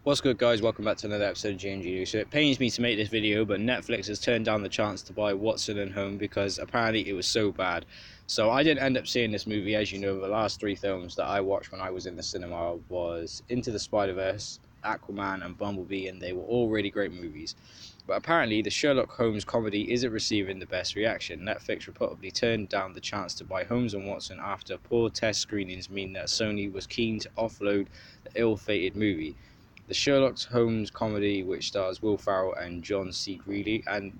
What's good, guys? Welcome back to another episode of GNG. So it pains me to make this video, but Netflix has turned down the chance to buy Watson and Home because apparently it was so bad. So I didn't end up seeing this movie. As you know, the last three films that I watched when I was in the cinema was Into the Spider-Verse, Aquaman, and Bumblebee, and they were all really great movies. But apparently, the Sherlock Holmes comedy isn't receiving the best reaction. Netflix reportedly turned down the chance to buy Holmes and Watson after poor test screenings mean that Sony was keen to offload the ill-fated movie. The Sherlock Holmes comedy, which stars Will Ferrell and John C. Reilly, and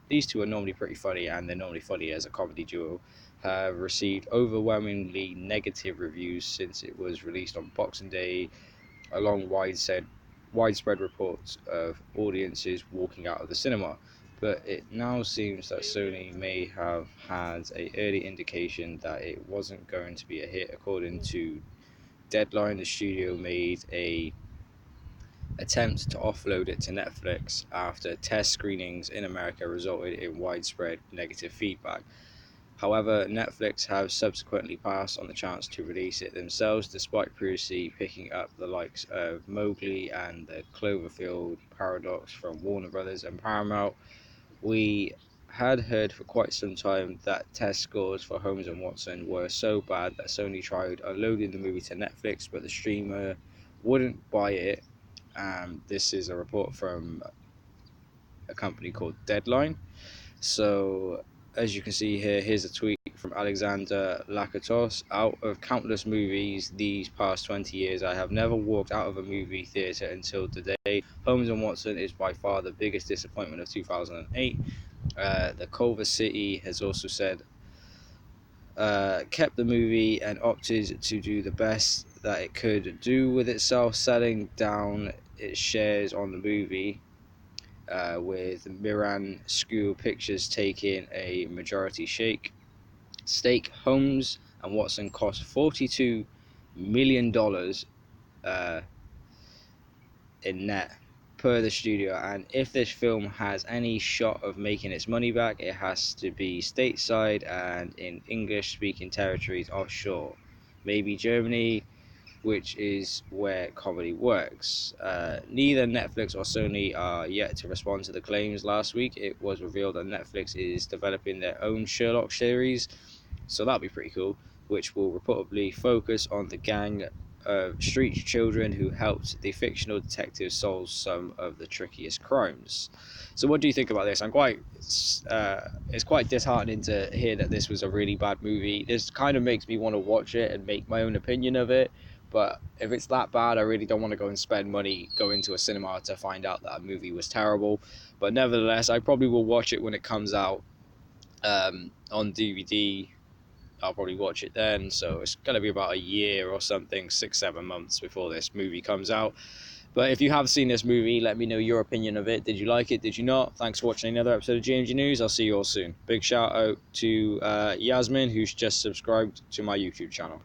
these two are normally pretty funny, and they're normally funny as a comedy duo, have received overwhelmingly negative reviews since it was released on Boxing Day, along widespread reports of audiences walking out of the cinema. But it now seems that Sony may have had an early indication that it wasn't going to be a hit. According to Deadline, the studio made a attempt to offload it to Netflix after test screenings in America resulted in widespread negative feedback. However, Netflix have subsequently passed on the chance to release it themselves, despite previously picking up the likes of Mowgli and the Cloverfield Paradox from Warner Brothers and Paramount. We had heard for quite some time that test scores for Holmes and Watson were so bad that Sony tried uploading the movie to Netflix, but the streamer wouldn't buy it. This is a report from a company called Deadline. So, as you can see here, here's a tweet from Alexander Lakatos. Out of countless movies these past 20 years, I have never walked out of a movie theatre until today. Holmes and Watson is by far the biggest disappointment of 2008. The Culver City has also said, kept the movie and opted to do the best that it could do with itself, selling down its shares on the movie, with Miran School Pictures taking a majority stake. Holmes and Watson cost $42 million in net per the studio, and if this film has any shot of making its money back, it has to be stateside and in English speaking territories offshore, maybe Germany, which is where comedy works. Neither Netflix or Sony are yet to respond to the claims. Last week, it was revealed that Netflix is developing their own Sherlock series, so that'll be pretty cool, which will reportedly focus on the gang of street children who helped the fictional detective solve some of the trickiest crimes. So, what do you think about this? It's quite disheartening to hear that this was a really bad movie. This kind of makes me want to watch it and make my own opinion of it. But if it's that bad, I really don't want to go and spend money going to a cinema to find out that a movie was terrible. But nevertheless, I probably will watch it when it comes out on DVD. I'll probably watch it then. So it's going to be about a year or something, 6-7 months before this movie comes out. But if you have seen this movie, let me know your opinion of it. Did you like it? Did you not? Thanks for watching another episode of GMG News. I'll see you all soon. Big shout out to Yasmin, who's just subscribed to my YouTube channel.